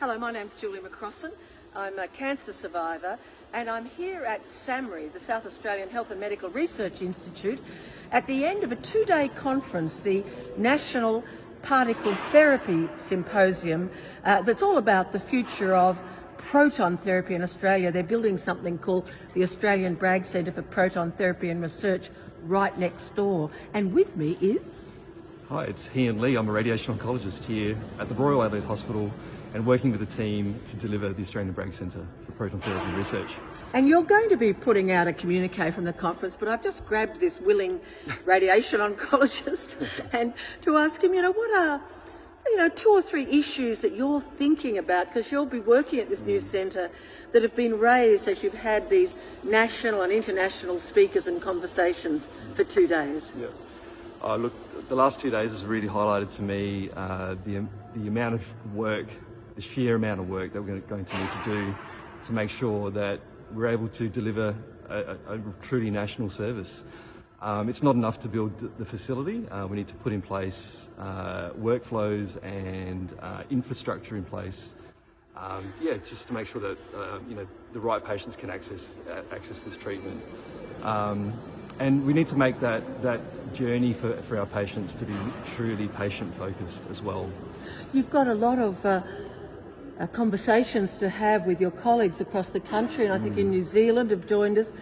Hello, my name's Julie McCrossan. I'm a cancer survivor and I'm here at SAHMRI, the South Australian Health and Medical Research Institute, at the end of a two-day conference, the National Particle Therapy Symposium, that's all about the future of proton therapy in Australia. They're building something called the Australian Bragg Centre for Proton Therapy and Research right next door. And with me is... Hi, it's Hien. I'm a radiation oncologist here at the Royal Adelaide Hospital and working with the team to deliver the Australian Bragg Centre for Proton Therapy Research. And you're going to be putting out a communique from the conference, but I've just grabbed this willing radiation oncologist and to ask him, what are, two or three issues that you're thinking about, because you'll be working at this new centre, that have been raised as you've had these national and international speakers and conversations for 2 days. Yeah. Look, the last 2 days has really highlighted to me the amount of work, the sheer amount of work that we're going to need to do to make sure that we're able to deliver a truly national service. It's not enough to build the facility. We need to put in place workflows and infrastructure in place. Just to make sure that the right patients can access this treatment. And we need to make that journey for our patients to be truly patient-focused as well. You've got a lot of conversations to have with your colleagues across the country, and I think in New Zealand have joined us,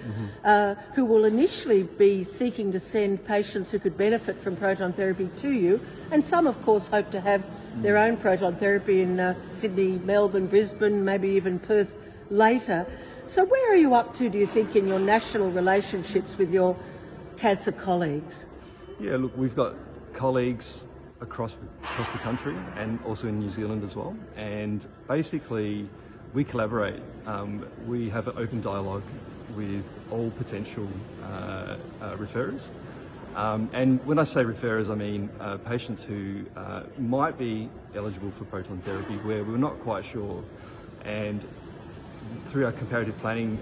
who will initially be seeking to send patients who could benefit from proton therapy to you, and some of course hope to have their own proton therapy in Sydney, Melbourne, Brisbane, maybe even Perth later. So where are you up to, do you think, in your national relationships with your cancer colleagues? Yeah, look, we've got colleagues across the country and also in New Zealand as well, and basically we collaborate. We have an open dialogue with all potential referrers, and when I say referrers I mean patients who might be eligible for proton therapy where we're not quite sure, and through our comparative planning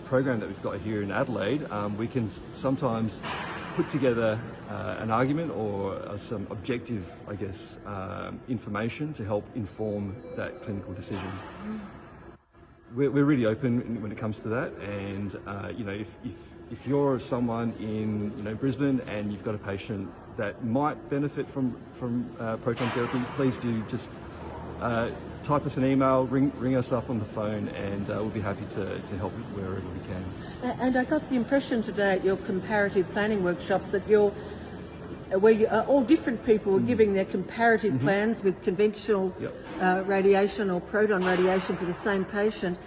program that we've got here in Adelaide, we can sometimes put together an argument or some objective, information to help inform that clinical decision. We're really open when it comes to that, and if you're someone in Brisbane and you've got a patient that might benefit from proton therapy, please do just type us an email, ring us up on the phone, and we'll be happy to help wherever we can. And I got the impression today at your comparative planning workshop that all different people were giving their comparative plans with conventional radiation or proton radiation for the same patient.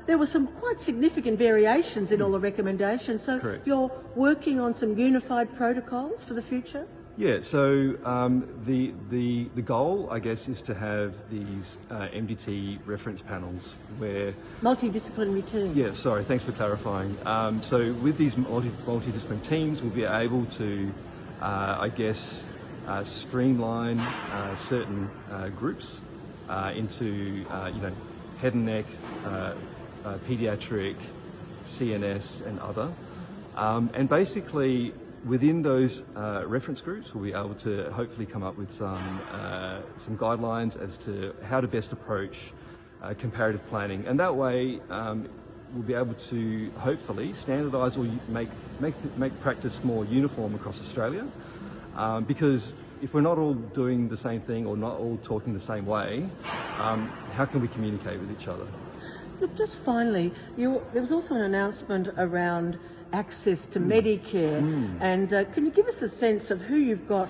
There were some quite significant variations in all the recommendations. So Correct. You're working on some unified protocols for the future? Yeah, so the goal, I guess, is to have these MDT reference panels where... Multidisciplinary teams. Yeah, sorry, thanks for clarifying. So with these multidisciplinary teams, we'll be able to, streamline certain groups into, head and neck, pediatric, CNS and other. And basically, within those reference groups, we'll be able to hopefully come up with some guidelines as to how to best approach comparative planning, and that way we'll be able to hopefully standardise or make practice more uniform across Australia. Because if we're not all doing the same thing or not all talking the same way, how can we communicate with each other? Look, just finally, there was also an announcement around access to Medicare, and can you give us a sense of who you've got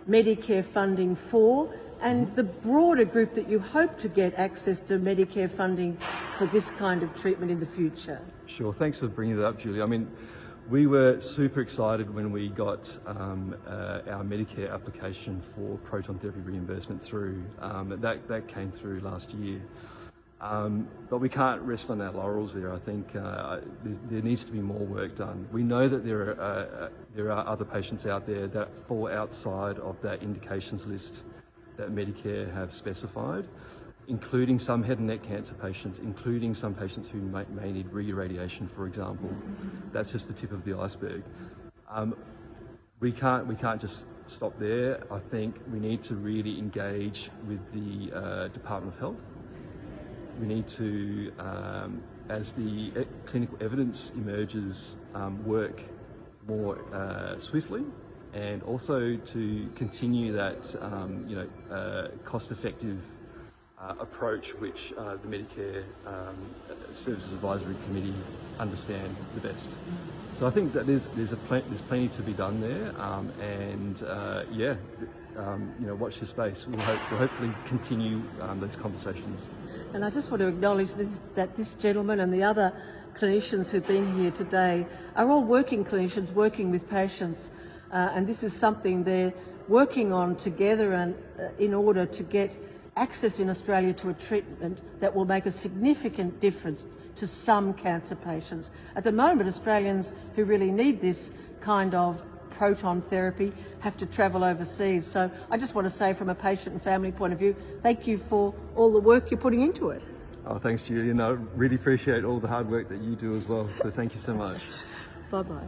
Medicare funding for and the broader group that you hope to get access to Medicare funding for this kind of treatment in the future? Sure, thanks for bringing that up, Julie. I mean, we were super excited when we got our Medicare application for proton therapy reimbursement through. That came through last year. But we can't rest on our laurels there. I think there needs to be more work done. We know that there are other patients out there that fall outside of that indications list that Medicare have specified, including some head and neck cancer patients, including some patients who may need re-irradiation, for example. That's just the tip of the iceberg. We can't just stop there. I think we need to really engage with the Department of Health we need to, as the clinical evidence emerges, work more swiftly, and also to continue that cost-effective approach which the Medicare Services Advisory Committee understand the best. So I think that there's plenty to be done there, watch this space. We'll hopefully continue those conversations. And I just want to acknowledge that this gentleman and the other clinicians who've been here today are all working clinicians working with patients, and this is something they're working on together, and in order to get access in Australia to a treatment that will make a significant difference to some cancer patients. At the moment, Australians who really need this kind of proton therapy have to travel overseas. So I just want to say, from a patient and family point of view, thank you for all the work you're putting into it. Oh, thanks, Julian. I really appreciate all the hard work that you do as well. So thank you so much. Bye-bye.